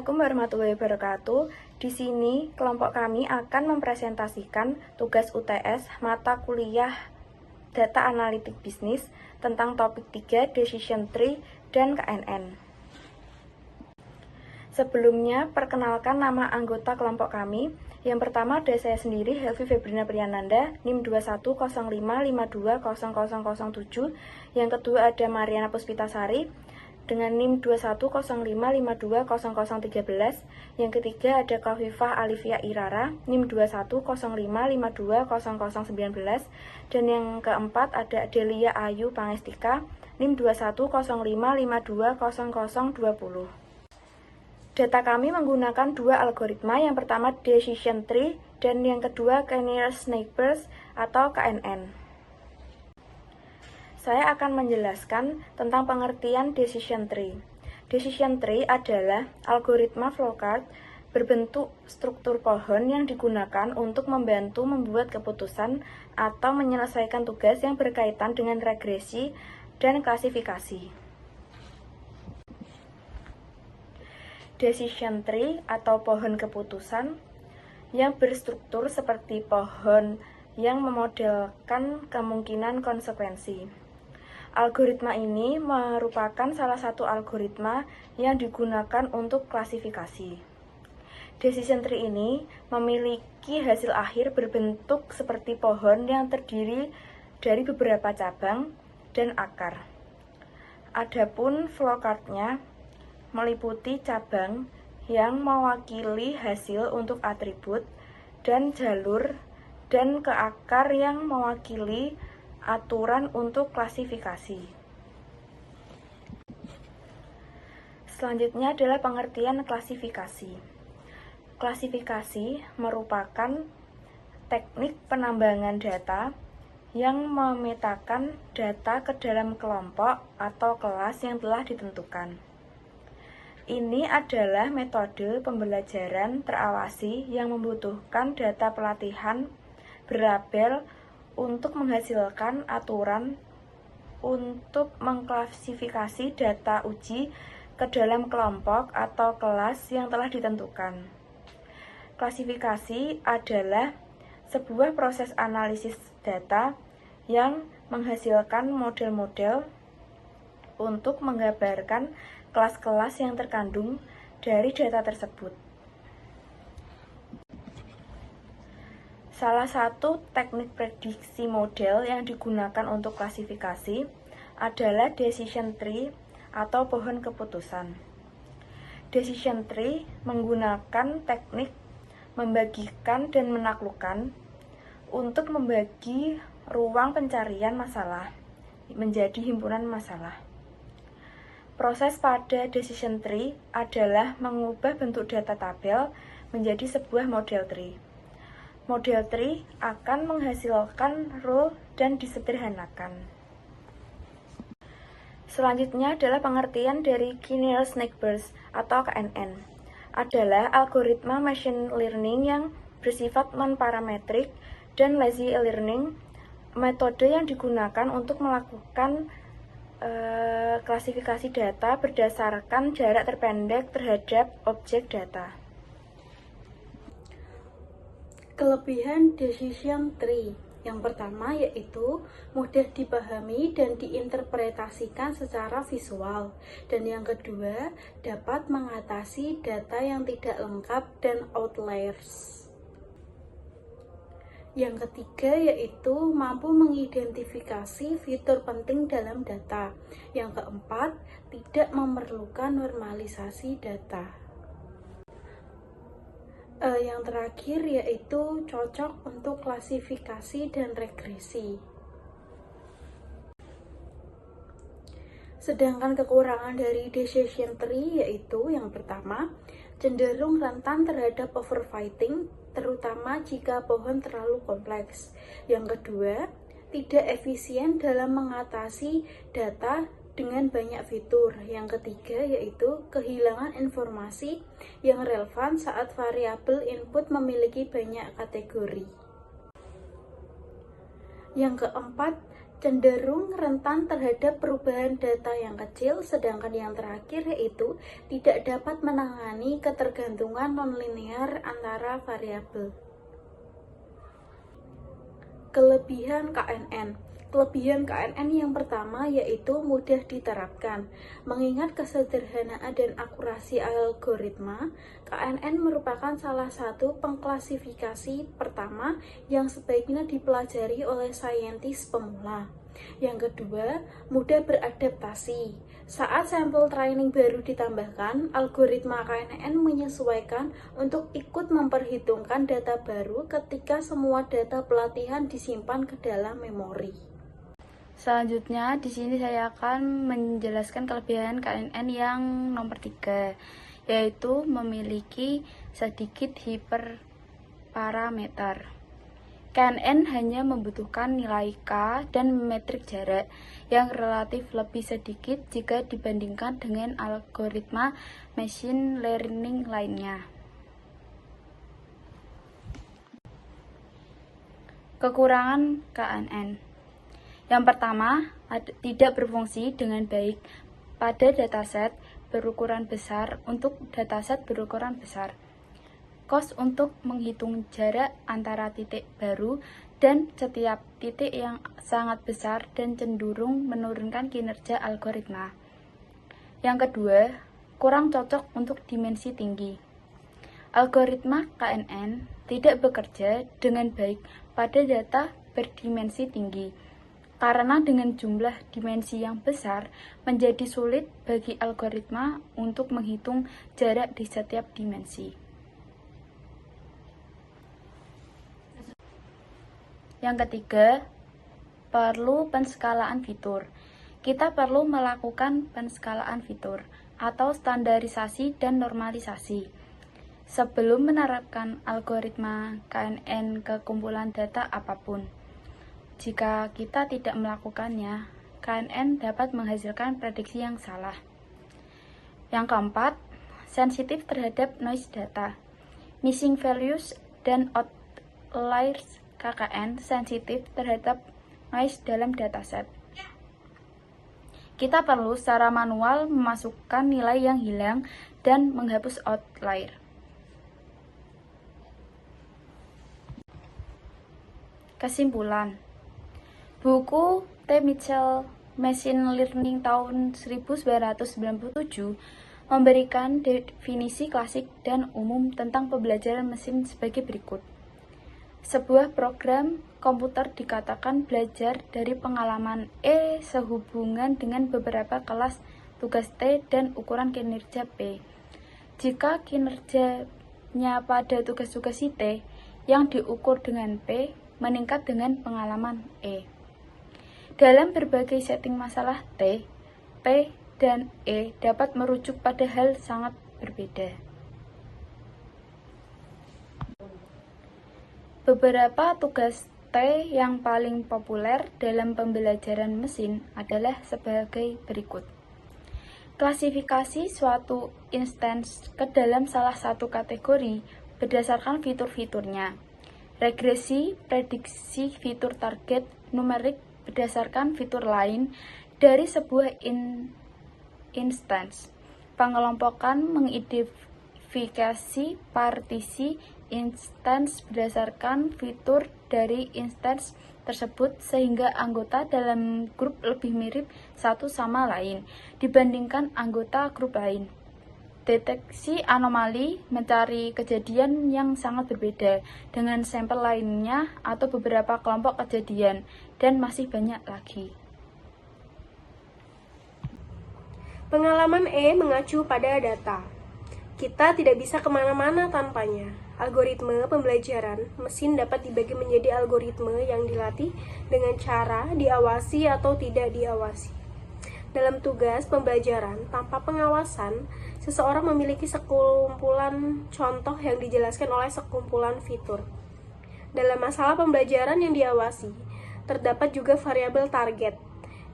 Assalamualaikum warahmatullahi wabarakatuh. Di sini kelompok kami akan mempresentasikan tugas UTS mata kuliah Data Analitik Bisnis tentang topik 3 Decision Tree dan KNN. Sebelumnya, perkenalkan nama anggota kelompok kami. Yang pertama ada saya sendiri, Helvi Febrina Priyananda, NIM 2105520007. Yang kedua ada Mariana Puspitasari dengan NIM 2105520013. Yang ketiga ada Khafifah Alifia Irara, NIM 2105520019. Dan yang keempat ada Delia Ayu Pangestika, NIM 2105520020. Data kami menggunakan dua algoritma, yang pertama Decision Tree dan yang kedua K-nearest neighbors atau KNN. Saya akan menjelaskan tentang pengertian Decision Tree. Decision Tree adalah algoritma flowchart berbentuk struktur pohon yang digunakan untuk membantu membuat keputusan atau menyelesaikan tugas yang berkaitan dengan regresi dan klasifikasi. Decision Tree atau pohon keputusan yang berstruktur seperti pohon yang memodelkan kemungkinan konsekuensi. Algoritma ini merupakan salah satu algoritma yang digunakan untuk klasifikasi. Decision Tree ini memiliki hasil akhir berbentuk seperti pohon yang terdiri dari beberapa cabang dan akar. Adapun flowchart-nya meliputi cabang yang mewakili hasil untuk atribut dan jalur, dan ke akar yang mewakili aturan untuk klasifikasi. Selanjutnya adalah pengertian klasifikasi. Klasifikasi merupakan teknik penambangan data yang memetakan data ke dalam kelompok atau kelas yang telah ditentukan. Ini adalah metode pembelajaran terawasi yang membutuhkan data pelatihan berlabel untuk menghasilkan aturan untuk mengklasifikasi data uji ke dalam kelompok atau kelas yang telah ditentukan. Klasifikasi adalah sebuah proses analisis data yang menghasilkan model-model untuk menggambarkan kelas-kelas yang terkandung dari data tersebut. Salah satu teknik prediksi model yang digunakan untuk klasifikasi adalah Decision Tree atau pohon keputusan. Decision Tree menggunakan teknik membagikan dan menaklukkan untuk membagi ruang pencarian masalah menjadi himpunan masalah. Proses pada Decision Tree adalah mengubah bentuk data tabel menjadi sebuah model tree. Model tree akan menghasilkan rule dan disederhanakan. Selanjutnya adalah pengertian dari K-nearest neighbors atau KNN. Adalah algoritma machine learning yang bersifat non-parametrik dan lazy learning, metode yang digunakan untuk melakukan klasifikasi data berdasarkan jarak terpendek terhadap objek data. Kelebihan Decision Tree yang pertama yaitu mudah dipahami dan diinterpretasikan secara visual, dan yang kedua dapat mengatasi data yang tidak lengkap dan outliers. Yang ketiga yaitu mampu mengidentifikasi fitur penting dalam data. Yang keempat, tidak memerlukan normalisasi data. Yang terakhir yaitu cocok untuk klasifikasi dan regresi. Sedangkan kekurangan dari Decision Tree yaitu yang pertama, cenderung rentan terhadap overfitting, terutama jika pohon terlalu kompleks. Yang kedua, tidak efisien dalam mengatasi data dengan banyak fitur. Yang ketiga yaitu kehilangan informasi yang relevan saat variabel input memiliki banyak kategori. Yang keempat, cenderung rentan terhadap perubahan data yang kecil, sedangkan yang terakhir yaitu tidak dapat menangani ketergantungan nonlinear antara variabel. Kelebihan KNN. Kelebihan KNN yang pertama yaitu mudah diterapkan. Mengingat kesederhanaan dan akurasi algoritma, KNN merupakan salah satu pengklasifikasi pertama yang sebaiknya dipelajari oleh saintis pemula. Yang kedua, mudah beradaptasi. Saat sampel training baru ditambahkan, algoritma KNN menyesuaikan untuk ikut memperhitungkan data baru ketika semua data pelatihan disimpan ke dalam memori. Selanjutnya, di sini saya akan menjelaskan kelebihan KNN yang nomor 3, yaitu memiliki sedikit hiperparameter. KNN hanya membutuhkan nilai K dan metrik jarak yang relatif lebih sedikit jika dibandingkan dengan algoritma machine learning lainnya. Kekurangan KNN. Yang pertama, tidak berfungsi dengan baik pada dataset berukuran besar untuk dataset berukuran besar. Kos untuk menghitung jarak antara titik baru dan setiap titik yang sangat besar dan cenderung menurunkan kinerja algoritma. Yang kedua, kurang cocok untuk dimensi tinggi. Algoritma KNN tidak bekerja dengan baik pada data berdimensi tinggi, karena dengan jumlah dimensi yang besar menjadi sulit bagi algoritma untuk menghitung jarak di setiap dimensi. Yang ketiga, perlu penskalaan fitur. Kita perlu melakukan penskalaan fitur atau standarisasi dan normalisasi sebelum menerapkan algoritma KNN ke kumpulan data apapun. Jika kita tidak melakukannya, KNN dapat menghasilkan prediksi yang salah. Yang keempat, sensitif terhadap noise data. Missing values dan outliers KKN sensitif terhadap noise dalam dataset. Kita perlu secara manual memasukkan nilai yang hilang dan menghapus outlier. Kesimpulan, buku T. Mitchell Machine Learning tahun 1997 memberikan definisi klasik dan umum tentang pembelajaran mesin sebagai berikut. Sebuah program komputer dikatakan belajar dari pengalaman E sehubungan dengan beberapa kelas tugas T dan ukuran kinerja P. Jika kinerjanya pada tugas-tugas T yang diukur dengan P meningkat dengan pengalaman E. Dalam berbagai setting masalah T, P, dan E dapat merujuk pada hal sangat berbeda. Beberapa tugas T yang paling populer dalam pembelajaran mesin adalah sebagai berikut. Klasifikasi suatu instance ke dalam salah satu kategori berdasarkan fitur-fiturnya. Regresi, prediksi fitur target numerik berdasarkan fitur lain dari sebuah instance. Pengelompokan mengidentifikasi partisi instance berdasarkan fitur dari instance tersebut sehingga anggota dalam grup lebih mirip satu sama lain dibandingkan anggota grup lain. Deteksi anomali, mencari kejadian yang sangat berbeda dengan sampel lainnya atau beberapa kelompok kejadian, dan masih banyak lagi. Pengalaman E mengacu pada data. Kita tidak bisa kemana-mana tanpanya. Algoritma pembelajaran mesin dapat dibagi menjadi algoritma yang dilatih dengan cara diawasi atau tidak diawasi. Dalam tugas pembelajaran tanpa pengawasan, seseorang memiliki sekumpulan contoh yang dijelaskan oleh sekumpulan fitur. Dalam masalah pembelajaran yang diawasi, terdapat juga variabel target,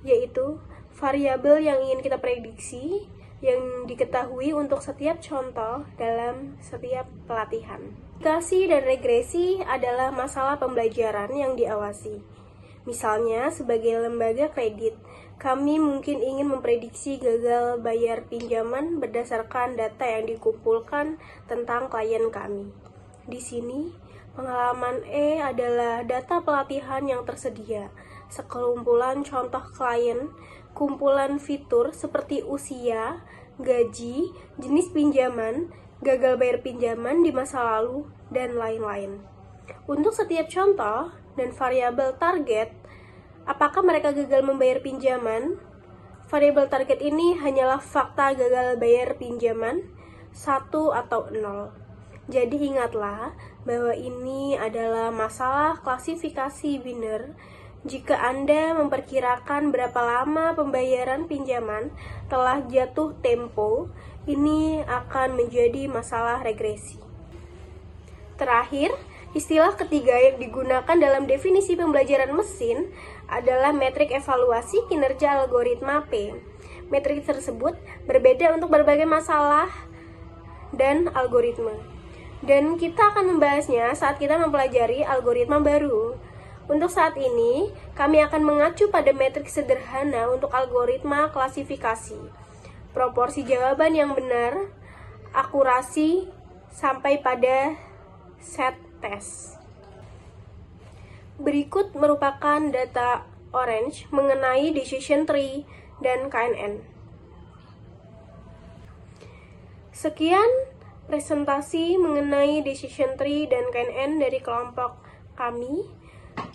yaitu variabel yang ingin kita prediksi, yang diketahui untuk setiap contoh dalam setiap pelatihan. Aplikasi dan regresi adalah masalah pembelajaran yang diawasi. Misalnya, sebagai lembaga kredit, kami mungkin ingin memprediksi gagal bayar pinjaman berdasarkan data yang dikumpulkan tentang klien kami. Di sini, pengalaman E adalah data pelatihan yang tersedia, sekelumpulan contoh klien, kumpulan fitur seperti usia, gaji, jenis pinjaman, gagal bayar pinjaman di masa lalu, dan lain-lain. Untuk setiap contoh dan variabel target, apakah mereka gagal membayar pinjaman? Variabel target ini hanyalah fakta gagal bayar pinjaman, 1 atau 0. Jadi ingatlah bahwa ini adalah masalah klasifikasi biner. Jika Anda memperkirakan berapa lama pembayaran pinjaman telah jatuh tempo, ini akan menjadi masalah regresi. Terakhir, istilah ketiga yang digunakan dalam definisi pembelajaran mesin adalah metrik evaluasi kinerja algoritma P. Metrik tersebut berbeda untuk berbagai masalah dan algoritma. Dan kita akan membahasnya saat kita mempelajari algoritma baru. Untuk saat ini, kami akan mengacu pada metrik sederhana untuk algoritma klasifikasi. Proporsi jawaban yang benar, akurasi, sampai pada set tes. Berikut merupakan data Orange mengenai decision tree dan KNN. Sekian presentasi mengenai decision tree dan KNN dari kelompok kami.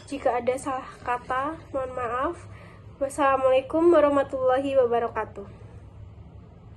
Jika ada salah kata, mohon maaf. Wassalamualaikum warahmatullahi wabarakatuh.